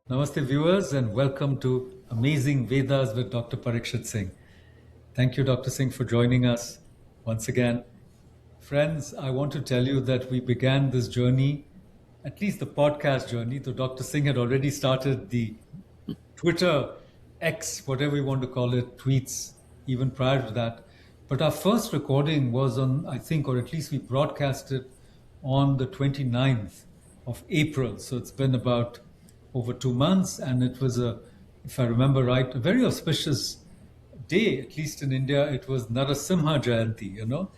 Namaste, viewers, and welcome to Amazing Vedas with Dr. Parikshit Singh. Thank you, Dr. Singh, for joining us once again. Friends, I want to tell you that we began this journey, at least the podcast journey, though Dr. Singh had already started the Twitter, X, whatever you want to call it, tweets, even prior to that. But our first recording was on, I think, or at least we broadcast it on the 29th of April. So it's been about over 2 months. And it was if I remember right, a very auspicious day, at least in India. It was Narasimha Jayanti,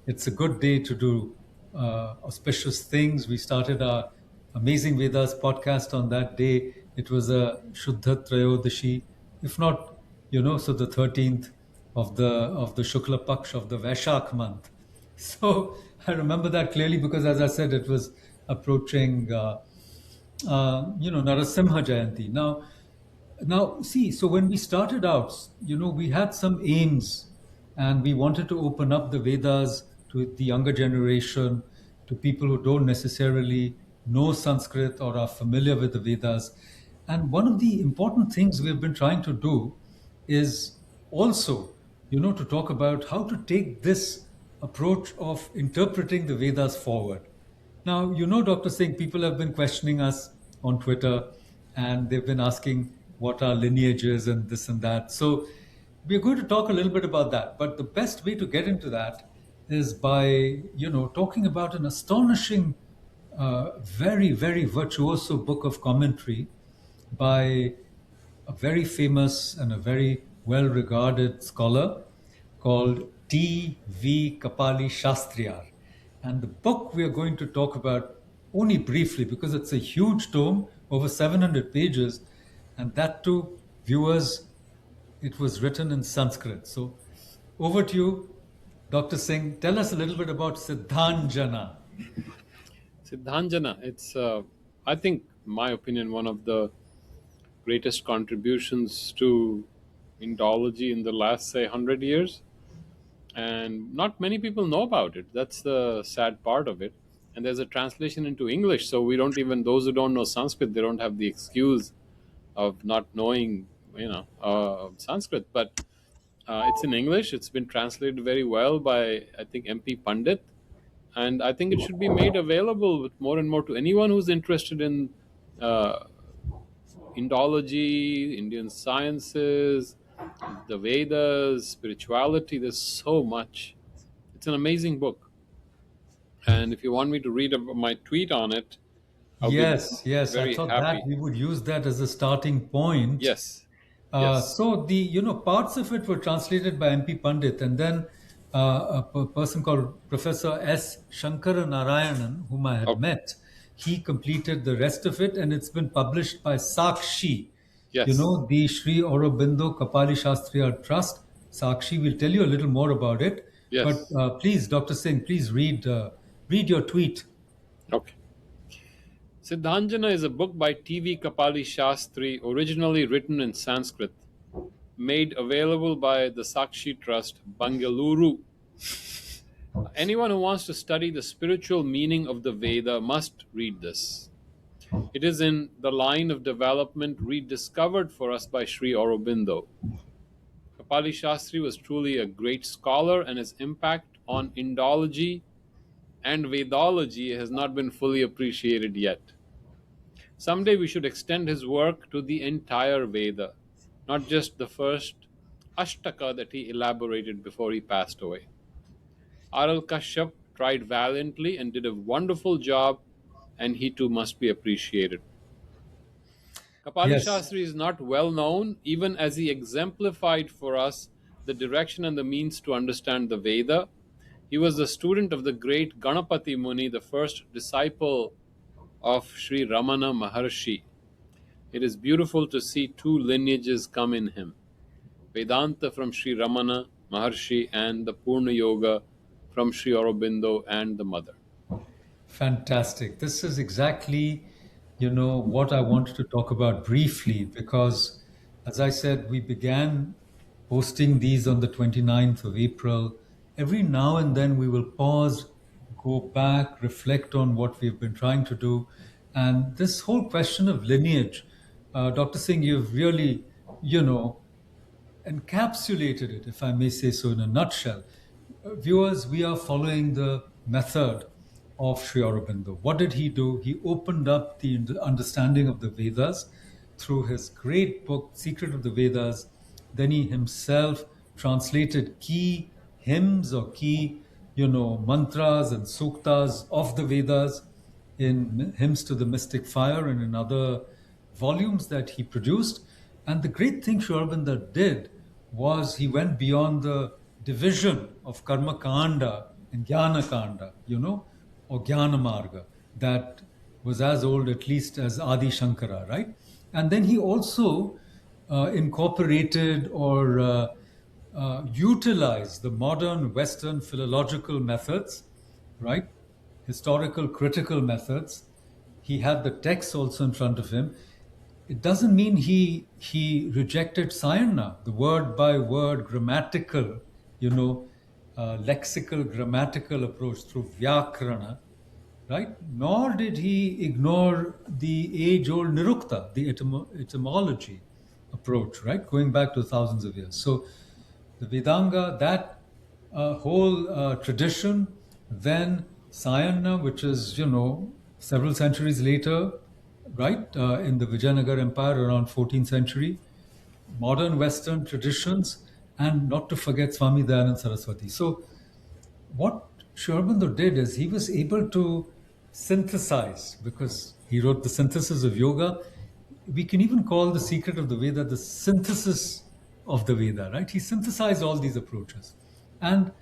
it's a good day to do auspicious things. We started our Amazing Vedas podcast on that day. It was a Shuddha Trayodashi, if not, so the 13th of the Shukla Paksh of the Vaishakh month. So I remember that clearly because, as I said, it was approaching, Narasimha Jayanti. Now, see, so when we started out, we had some aims and we wanted to open up the Vedas to the younger generation, to people who don't necessarily know Sanskrit or are familiar with the Vedas. And one of the important things we've been trying to do is also, to talk about how to take this approach of interpreting the Vedas forward. Now, Dr. Singh, people have been questioning us on Twitter and they've been asking what our lineage is and this and that. So, we're going to talk a little bit about that. But the best way to get into that is by, talking about an astonishing, very, very virtuoso book of commentary by a very famous and a very well regarded scholar called T.V. Kapali Shastriar. And the book we are going to talk about only briefly because it's a huge tome, over 700 pages, and that too, viewers, it was written in Sanskrit. So over to you, Dr. Singh. Tell us a little bit about Siddhanjana. Siddhanjana, I think, my opinion, one of the greatest contributions to Indology in the last, say, 100 years. And not many people know about it. That's the sad part of it. And there's a translation into English, so we don't even, those who don't know Sanskrit, they don't have the excuse of not knowing, Sanskrit. But it's in English. It's been translated very well by, I think, MP Pandit. And I think it should be made available with more and more to anyone who's interested in uh, Indology, Indian sciences, the Vedas, spirituality. There's so much. It's an amazing book. And if you want me to read my tweet on it, I'll be Yes, yes. I very thought that happy. we would use that as a starting point. Yes, yes. So the parts of it were translated by MP Pandit, and then a person called Professor S. Shankara Narayanan, whom I had Okay. met, he completed the rest of it, and it's been published by Sakshi. Yes, The Sri Aurobindo Kapali Shastriar Trust. Sakshi will tell you a little more about it. But yes. please, Dr. Singh, please read your tweet. Okay. Siddhanjana is a book by T.V. Kapali Shastri, originally written in Sanskrit, made available by the Sakshi Trust, Bangalore. Anyone who wants to study the spiritual meaning of the Veda must read this. It is in the line of development rediscovered for us by Sri Aurobindo. Kapali Shastri was truly a great scholar, and his impact on Indology and Vedology has not been fully appreciated yet. Someday we should extend his work to the entire Veda, not just the first Ashtaka that he elaborated before he passed away. Aral Kashyap tried valiantly and did a wonderful job, and he too must be appreciated. Kapali Yes. Shastri is not well known, even as he exemplified for us the direction and the means to understand the Veda. He was the student of the great Ganapati Muni, the first disciple of Sri Ramana Maharshi. It is beautiful to see two lineages come in him: Vedanta from Sri Ramana Maharshi and the Purna Yoga from Sri Aurobindo and the mother. Fantastic. This is exactly, what I wanted to talk about briefly because, as I said, we began posting these on the 29th of April. Every now and then we will pause, go back, reflect on what we've been trying to do. And this whole question of lineage, Dr. Singh, you've really, you know, encapsulated it, if I may say so, in a nutshell. Viewers, we are following the method of Sri Aurobindo. What did he do? He opened up the understanding of the Vedas through his great book, Secret of the Vedas. Then he himself translated key hymns or key, mantras and suktas of the Vedas in Hymns to the Mystic Fire and in other volumes that he produced. And the great thing Sri Aurobindo did was he went beyond the division of Karma Kanda and Jnana Kanda, or Jnana Marga, that was as old at least as Adi Shankara, right? And then he also incorporated or utilized the modern Western philological methods, right? Historical critical methods. He had the text also in front of him. It doesn't mean he rejected sayana, the word by word grammatical, lexical grammatical approach through vyakarana, right? Nor did he ignore the age-old nirukta, the etymology approach, right? Going back to thousands of years. So the Vedanga, that whole tradition, then Sayana, which is, several centuries later, right, in the Vijayanagar Empire around 14th century, modern Western traditions, and not to forget Swami Dayanand Saraswati. So what Sri Aurobindo did is he was able to synthesize, because he wrote the synthesis of yoga. We can even call the secret of the Veda the synthesis of the Veda, right? He synthesized all these approaches. And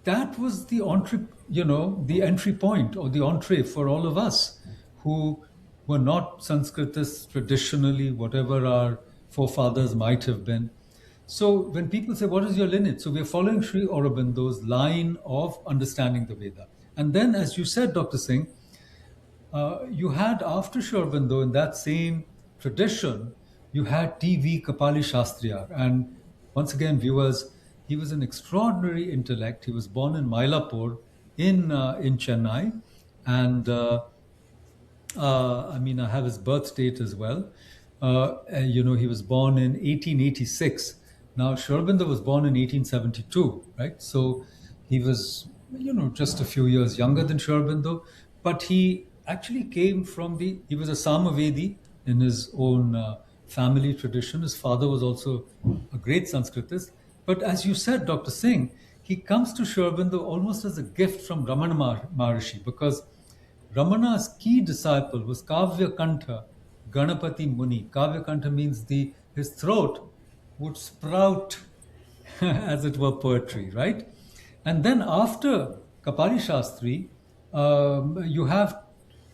that was the the entry point or the entree for all of us who were not Sanskritists traditionally, whatever our forefathers might have been. So when people say, what is your lineage? So we're following Sri Aurobindo's line of understanding the Veda. And then, as you said, Dr. Singh, you had after Sri Aurobindo in that same tradition, you had T.V. Kapali Shastriar. And once again, viewers, he was an extraordinary intellect. He was born in Mylapore in Chennai. And I mean, I have his birth date as well. He was born in 1886. Now, Sri Aurobindo was born in 1872, right? So he was, just a few years younger than Sri Aurobindo, but he actually came from he was a Samavedi in his own family tradition. His father was also a great Sanskritist. But as you said, Dr. Singh, he comes to Sri Aurobindo almost as a gift from Ramana Maharishi, because Ramana's key disciple was Kavya Kantha Ganapati Muni. Kavya Kantha means his throat would sprout, as it were, poetry, right? And then after Kapali Shastri, you have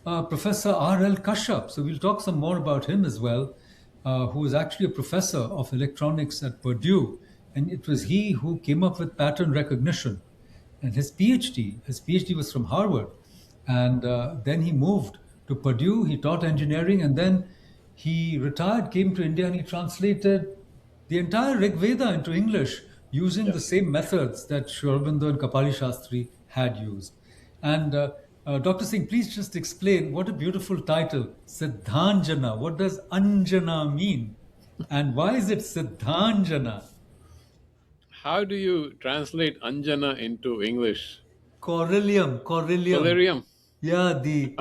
Professor R.L. Kashyap. So we'll talk some more about him as well, who is actually a professor of electronics at Purdue. And it was he who came up with pattern recognition. And his PhD was from Harvard. And then he moved to Purdue. He taught engineering, and then he retired, came to India, and he translated the entire Rig Veda into English using Yeah. the same methods that Sri Aurobindo and Kapali Shastri had used. And Dr. Singh, please just explain what a beautiful title, Siddhanjana. What does Anjana mean? And why is it Siddhanjana? How do you translate Anjana into English? Coryllium. Collyrium. Yeah, the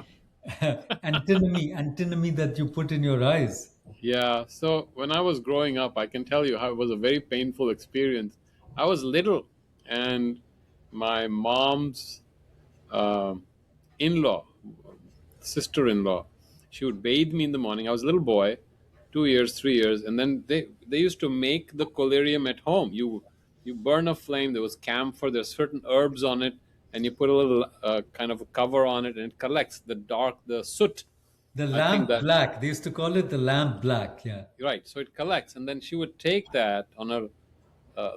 antinomy that you put in your eyes. Yeah. So when I was growing up, I can tell you how it was a very painful experience. I was little, and my mom's um in-law, sister-in-law, she would bathe me in the morning. I was a little boy, 2 years, 3 years, and then they used to make the collyrium at home. You burn a flame. There was camphor. There's certain herbs on it, and you put a little kind of a cover on it, and it collects the soot. The I think lamp that black. They used to call it the lamp black. Yeah. right. So it collects, and then she would take that on her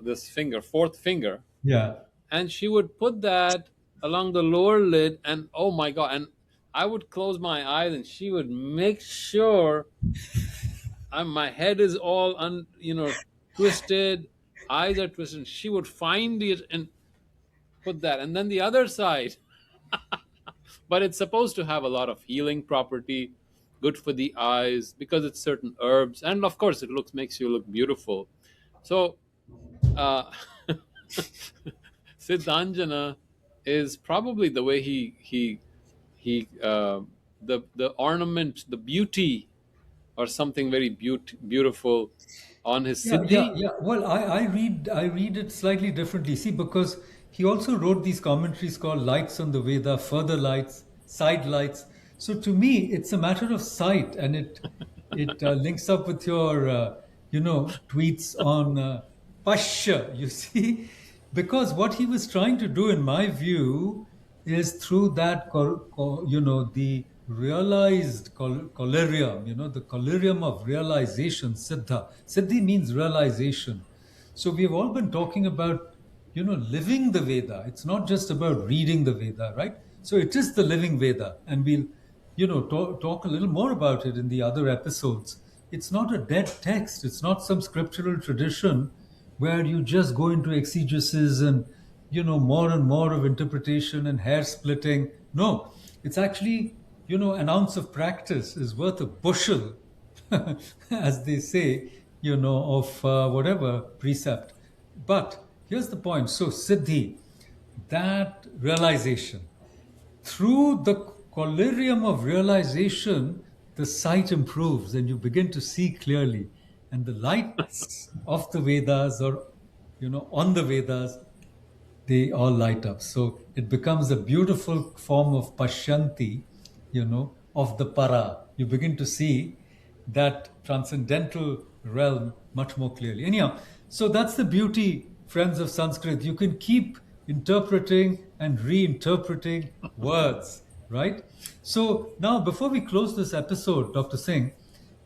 this finger, fourth finger, Yeah. and she would put that along the lower lid, and oh my god! And I would close my eyes, and she would make sure my head is all twisted, eyes are twisted. She would find it and put that, and then the other side but it's supposed to have a lot of healing property, good for the eyes because it's certain herbs, and of course it looks makes you look beautiful. So uh, Siddhanjana is probably the way he the ornament, the beauty, or something very beautiful on his Yeah, yeah, siddhi. yeah. Well, I read it slightly differently. See, because he also wrote these commentaries called Lights on the Veda, Further Lights, Side Lights. So to me, it's a matter of sight, and it links up with your tweets on Pasha. You see, because what he was trying to do, in my view, is through that the realized collyrium, the collyrium of realization, siddhi means realization. So we've all been talking about living the Veda. It's not just about reading the Veda, right? So it is the living Veda, and we'll talk a little more about it in the other episodes. It's not a dead text. It's not some scriptural tradition where you just go into exegesis and more and more of interpretation and hair splitting. No, it's actually an ounce of practice is worth a bushel, as they say, of whatever precept. But here's the point. So siddhi, that realization, through the collyrium of realization, the sight improves and you begin to see clearly. And the lights of the Vedas, or on the Vedas, they all light up. So it becomes a beautiful form of pashyanti, of the para. You begin to see that transcendental realm much more clearly. Anyhow, so that's the beauty, friends of Sanskrit. You can keep interpreting and reinterpreting words, right? So now, before we close this episode, Dr. Singh,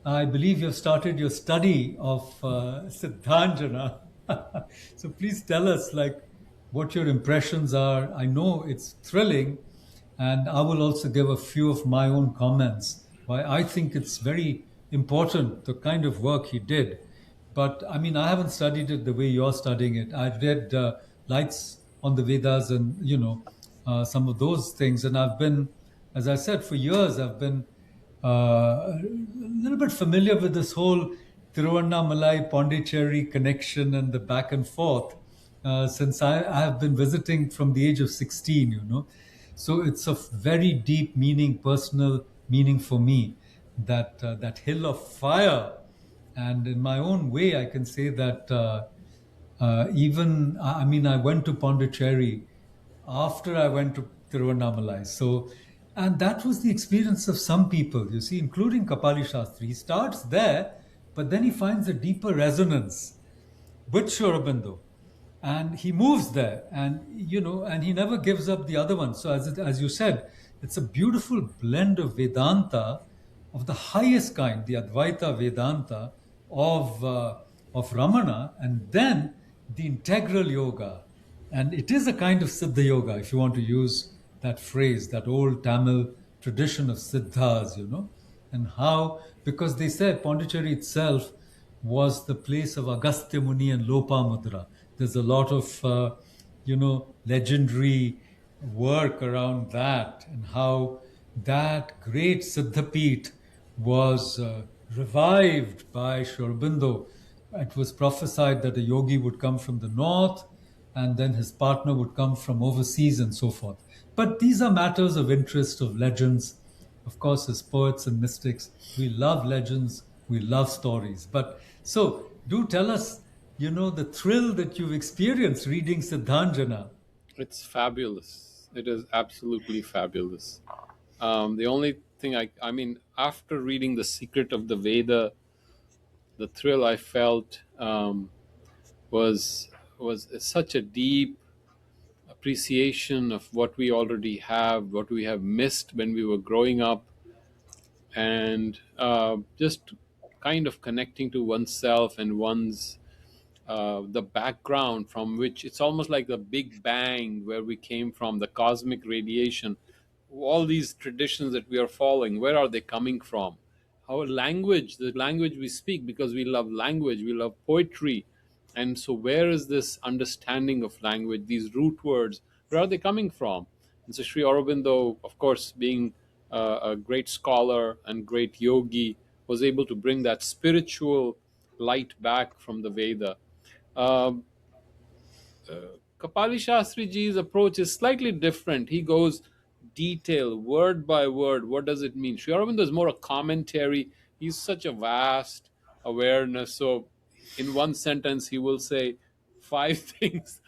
I believe you've started your study of Siddhanjana. So please tell us, like, what your impressions are. I know it's thrilling, and I will also give a few of my own comments. Why I think it's very important, the kind of work he did. But I mean, I haven't studied it the way you're studying it. I've read Lights on the Vedas and, some of those things. And I've been, as I said, for years, I've been a little bit familiar with this whole Tiruvannamalai Pondicherry connection and the back and forth since I have been visiting from the age of 16, So it's of very deep meaning, personal meaning for me, that hill of fire. And in my own way, I can say that even, I mean, I went to Pondicherry after I went to Tiruvannamalai. So, and that was the experience of some people, you see, including Kapali Shastri. He starts there, but then he finds a deeper resonance with Sri Aurobindo, and he moves there, and and he never gives up the other one. So, as you said, it's a beautiful blend of Vedanta of the highest kind, the Advaita Vedanta of Ramana, and then the integral yoga. And it is a kind of Siddha yoga, if you want to use that phrase, that old Tamil tradition of Siddhas, and how, because they said Pondicherry itself was the place of Agastya Muni and Lopamudra. There's a lot of, legendary work around that, and how that great Siddhapeeth was revived by Sri Aurobindo. It was prophesied that a yogi would come from the north, and then his partner would come from overseas and so forth. But these are matters of interest, of legends. Of course, as poets and mystics, we love legends, we love stories. But so, do tell us, the thrill that you've experienced reading Siddhanjana. It's fabulous. It is absolutely fabulous. The only thing I mean, after reading The Secret of the Veda, the thrill I felt was such a deep appreciation of what we already have, what we have missed when we were growing up, and just kind of connecting to oneself and one's the background from which it's almost like the Big Bang, where we came from, the cosmic radiation. All these traditions that we are following, where are they coming from? Our language, the language we speak, because we love language, we love poetry. And so, where is this understanding of language, these root words, where are they coming from? And so Sri Aurobindo, of course, being a great scholar and great yogi, was able to bring that spiritual light back from the Veda. Um, Kapali Shastri ji's approach is slightly different. He goes detail, word by word. What does it mean? Sri Aurobindo is more a commentary. He's such a vast awareness. So, in one sentence, he will say five things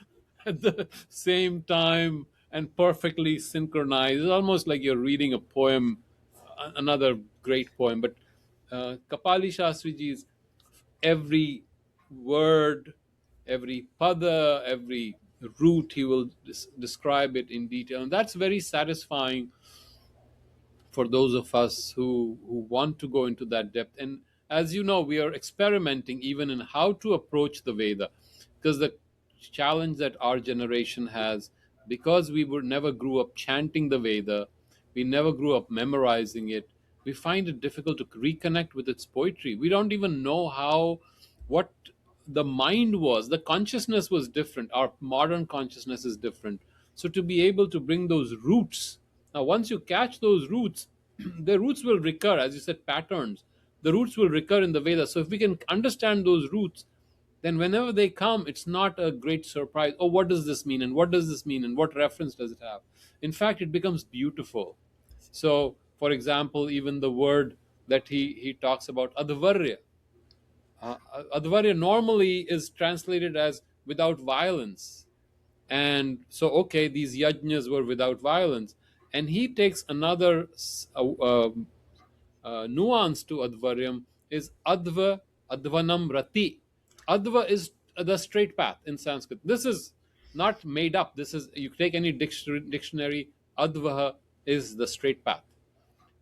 at the same time and perfectly synchronized. It's almost like you're reading a poem, another great poem. But Kapali Shastri ji's every word, every pada, every root, he will describe it in detail. And that's very satisfying for those of us who want to go into that depth. And as you know, we are experimenting even in how to approach the Veda, because the challenge that our generation has, because we were never grew up chanting the Veda, we never grew up memorizing it, we find it difficult to reconnect with its poetry. We don't even know how, what the mind was, the consciousness was different, our modern consciousness is different. So to be able to bring those roots, now once you catch those roots, the roots will recur, as you said, patterns, the roots will recur in the Vedas. So if we can understand those roots, then whenever they come, it's not a great surprise. Oh, what does this mean, and what does this mean, and what reference does it have? In fact, it becomes beautiful. So for example, even the word that he talks about, advarya, advarya normally is translated as without violence. And so, okay, these yajnas were without violence. And he takes another nuance to advaryam, is adva, advanam rati. Adva is the straight path in Sanskrit. This is not made up. This is, you take any dictionary, advaha is the straight path.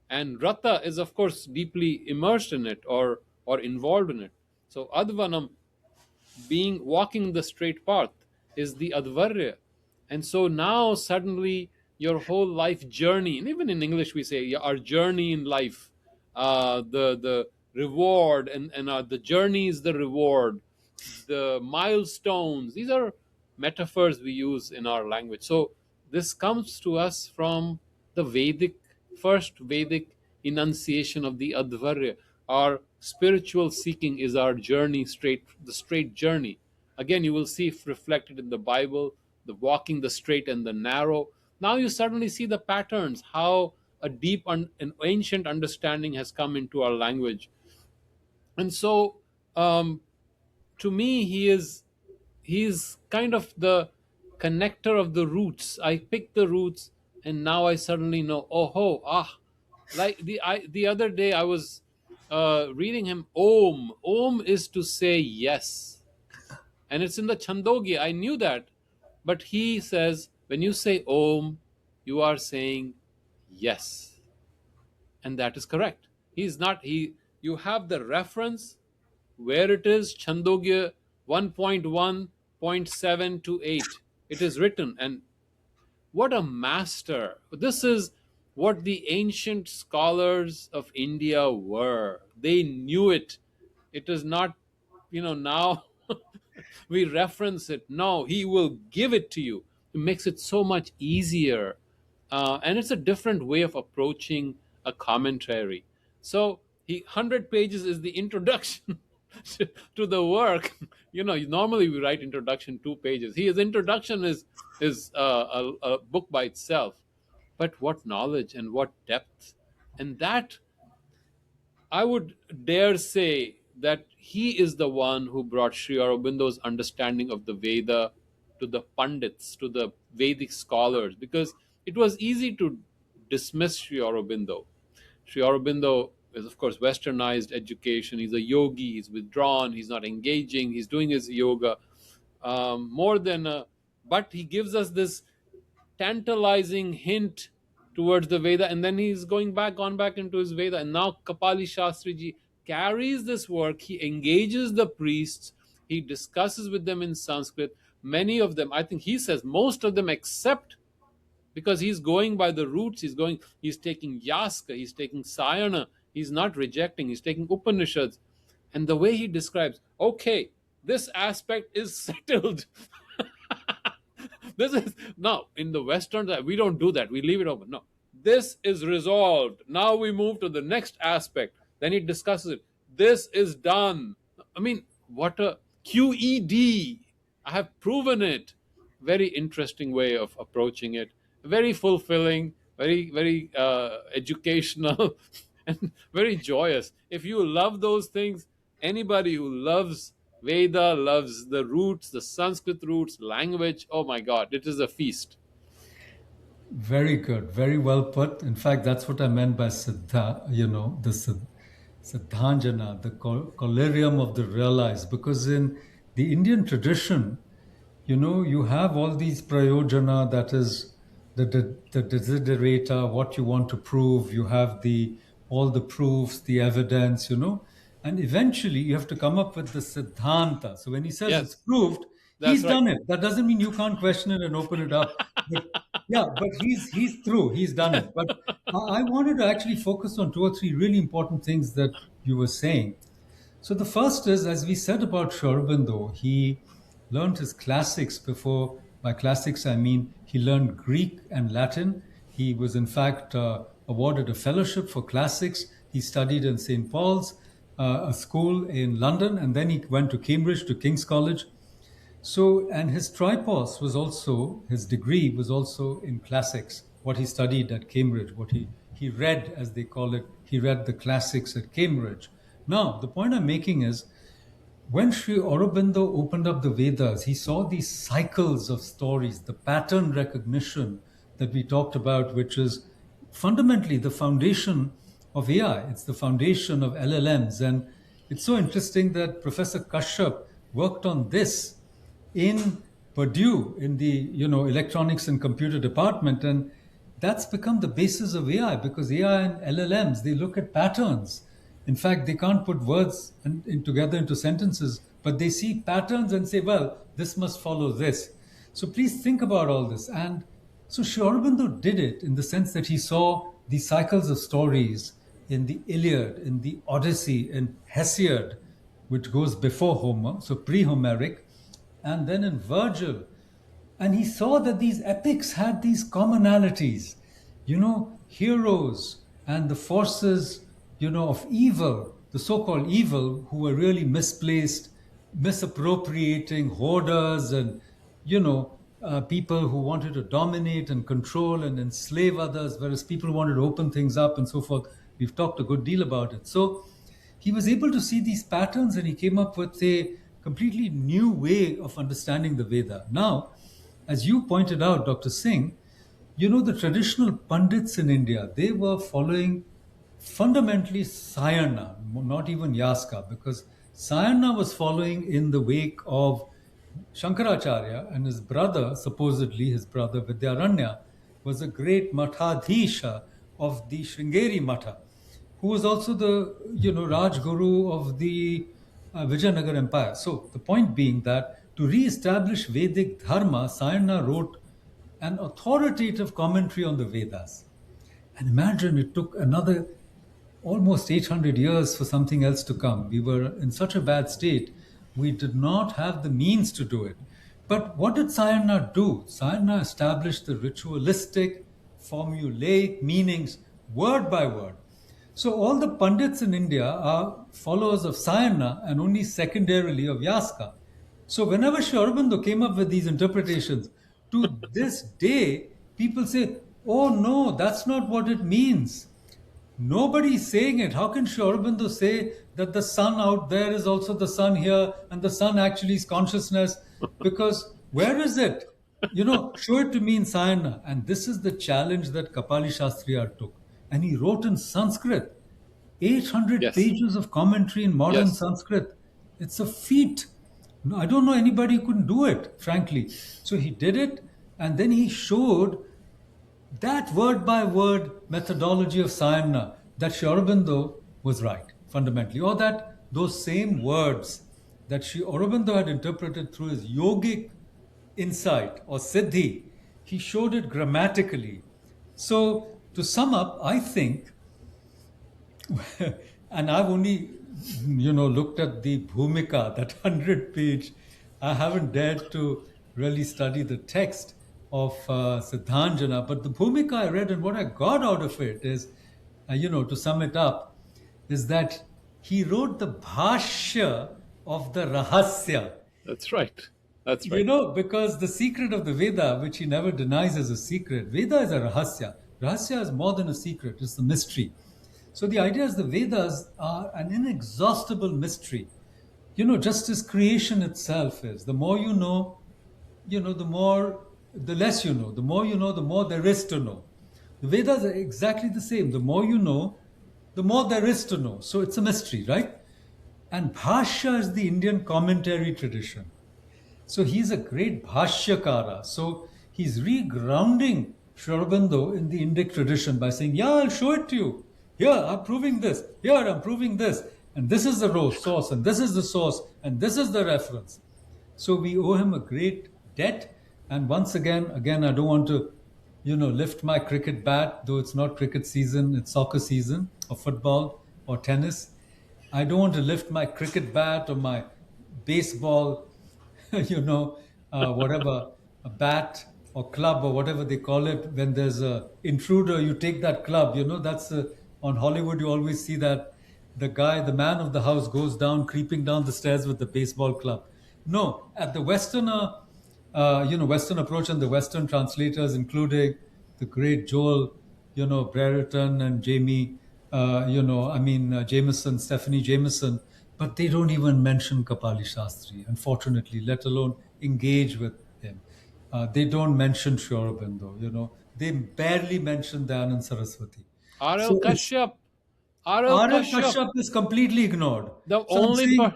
And rata is, of course, deeply immersed in it, or involved in it. So advanam, being walking the straight path, is the advarya. And so now suddenly your whole life journey, and even in English we say, yeah, our journey in life, the reward, and the journey is the reward, the milestones, these are metaphors we use in our language. So this comes to us from the Vedic, first Vedic enunciation of the Advarya. Our spiritual seeking is our journey, straight, the straight journey. Again, you will see reflected in the Bible, the walking the straight and the narrow. Now you suddenly see the patterns, how a deep and ancient understanding has come into our language. And so, to me, he is kind of the connector of the roots. I pick the roots, and now I suddenly know, oh ho, ah. Like the other day I was reading him, om is to say yes, and it's in the Chandogya. I knew that, but he says when you say om, you are saying yes, and that is correct. He's not he You have the reference where it is, Chandogya 1.1.7 to 8. It is written, and what a master. This is what the ancient scholars of India were. They knew it. It is not, now we reference it. No, he will give it to you. It makes it so much easier. And it's a different way of approaching a commentary. So, 100 pages is the introduction to the work. Normally we write introduction 2 pages. His introduction is a book by itself. But what knowledge and what depth. And that, I would dare say that he is the one who brought Sri Aurobindo's understanding of the Veda to the Pandits, to the Vedic scholars, because it was easy to dismiss Sri Aurobindo. Sri Aurobindo is, of course, westernized education. He's a yogi, he's withdrawn, he's not engaging, he's doing his yoga. More than a, but he gives us this tantalizing hint towards the Veda, and then he's gone back into his Veda. And now Kapali Shastriji carries this work. He engages the priests. He discusses with them in Sanskrit. Many of them, I think he says, most of them accept, because he's going by the roots. He's taking Yaska, he's taking Sayana. He's not rejecting. He's taking Upanishads, and the way he describes, okay, this aspect is settled. This is now in the Western side, we don't do that. We leave it open. No, this is resolved. Now we move to the next aspect. Then he discusses it. This is done. I mean, what a QED. I have proven it. Very interesting way of approaching it. Very fulfilling, very educational, and very joyous. If you love those things, anybody who loves Veda, loves the roots, the Sanskrit roots, language, oh my God, it is a feast. Very good, very well put. In fact, that's what I meant by Siddha, the Siddhanjana, the collyrium of the realized. Because in the Indian tradition, you have all these prayojana, that is the desiderata, what you want to prove. You have the all the proofs, the evidence, and eventually you have to come up with the siddhanta. So when he says it's Yes, proved, that's he's right. done it. That doesn't mean you can't question it and open it up. But yeah, but he's through. He's done it. But I wanted to actually focus on two or three really important things that you were saying. So the first is, as we said about Sri Aurobindo, he learned his classics before. By classics, I mean he learned Greek and Latin. He was, in fact, awarded a fellowship for classics. He studied in St. Paul's, a school in London, and then he went to Cambridge, to King's College. So, and his tripos was also, his degree was also in classics, what he studied at Cambridge, what he read, as they call it, he read the classics at Cambridge. Now, the point I'm making is, when Sri Aurobindo opened up the Vedas, he saw these cycles of stories, the pattern recognition that we talked about, which is fundamentally the foundation of AI. It's the foundation of LLMs. And it's so interesting that Professor Kashyap worked on this in Purdue in the electronics and computer department, and that's become the basis of AI, because AI and LLMs, they look at patterns. In fact, they can't put words together into sentences, but they see patterns and say, well, this must follow this. So please think about all this. And so Sri Aurobindo did it in the sense that he saw these cycles of stories in the Iliad, in the Odyssey, in Hesiod, which goes before Homer, so pre Homeric, and then in Virgil. And he saw that these epics had these commonalities, heroes and the forces, of evil, the so called evil, who were really misplaced, misappropriating, hoarders, and, people who wanted to dominate and control and enslave others, whereas people wanted to open things up and so forth. We've talked a good deal about it. So he was able to see these patterns, and he came up with a completely new way of understanding the Veda. Now, as you pointed out, Dr. Singh, the traditional pundits in India, they were following fundamentally Sayana, not even Yaska, because Sayana was following in the wake of Shankaracharya, and his brother, supposedly his brother Vidyaranya, was a great Mathadhisha of the Sringeri Matha, who was also the Rajguru of the Vijayanagar Empire. So the point being that to re-establish Vedic Dharma, Sayana wrote an authoritative commentary on the Vedas. And imagine it took another almost 800 years for something else to come. We were in such a bad state, we did not have the means to do it. But what did Sayana do? Sayana established the ritualistic, formulaic meanings word by word. So all the pundits in India are followers of Sayana and only secondarily of Yaska. So whenever Sri Aurobindo came up with these interpretations, to this day, people say, oh no, that's not what it means. Nobody is saying it. How can Sri Aurobindo say that the sun out there is also the sun here and the sun actually is consciousness? Because where is it? Show it to me in Sayana. And this is the challenge that Kapali Shastriar took. And he wrote in Sanskrit, 800 Yes, pages of commentary in modern yes. Sanskrit. It's a feat. No, I don't know anybody who couldn't do it, frankly. So he did it, and then he showed that word by word methodology of Sayana, that Sri Aurobindo was right, fundamentally, or that those same words that Sri Aurobindo had interpreted through his yogic insight or siddhi, he showed it grammatically. So, to sum up, I think, and I've only, looked at the Bhumika, that 100-page. I haven't dared to really study the text. Siddhanjana. But the Bhumika I read and what I got out of it is, to sum it up, is that he wrote the bhashya of the Rahasya. That's right. That's right. Because the secret of the Veda, which he never denies as a secret, Veda is a Rahasya. Rahasya is more than a secret, it's the mystery. So the idea is the Vedas are an inexhaustible mystery. Just as creation itself is. The more the less you know. The more you know, the more there is to know. The Vedas are exactly the same. The more you know, the more there is to know. So it's a mystery, right? And Bhashya is the Indian commentary tradition. So he's a great Bhashyakara. So he's regrounding Sri Aurobindo in the Indic tradition by saying, yeah, I'll show it to you. Here, I'm proving this. Here, I'm proving this. And this is the source, and this is the source, and this is the reference. So we owe him a great debt. And once again, I don't want to, lift my cricket bat, though it's not cricket season, it's soccer season, or football, or tennis. I don't want to lift my cricket bat or my baseball, whatever, a bat or club or whatever they call it. When there's a intruder, you take that club. That's on Hollywood. You always see that the man of the house, goes down, creeping down the stairs with the baseball club. No, at the Western approach and the Western translators, including the great Joel, Brereton and Jameson, Stephanie Jameson, but they don't even mention Kapali Shastri, unfortunately, let alone engage with him. They don't mention Sri Aurobindo, they barely mention Dayanand Saraswati. R.L. So it's Kashyap. R.L. R.L. Kashyap. Kashyap is completely ignored. The So I'm only saying part.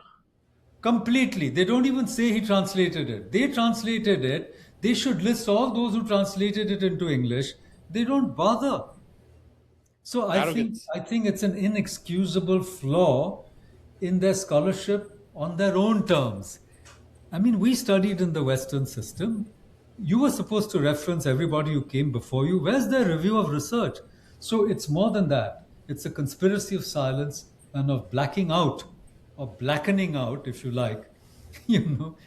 completely. They don't even say he translated it. They translated it. They should list all those who translated it into English. They don't bother. So Arrogance. I think it's an inexcusable flaw in their scholarship on their own terms. I mean, we studied in the Western system. You were supposed to reference everybody who came before you. Where's their review of research? So it's more than that. It's a conspiracy of silence and of blacking out or blackening out, if you like. you know,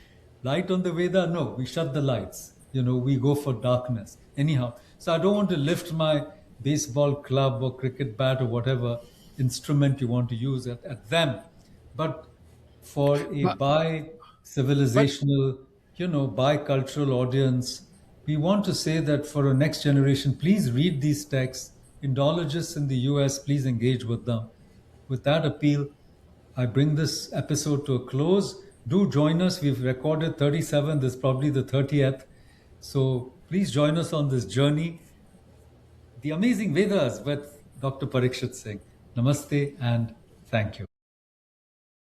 Light on the Veda, no, we shut the lights. We go for darkness. Anyhow, so I don't want to lift my baseball club or cricket bat or whatever instrument you want to use at them. But for a But, bi but civilizational, bi cultural audience, we want to say that for a next generation, please read these texts. Indologists in the US, please engage with them. With that appeal, I bring this episode to a close. Do join us. We've recorded 37. This is probably the 30th. So please join us on this journey. The Amazing Vedas with Dr. Parikshit Singh. Namaste and thank you.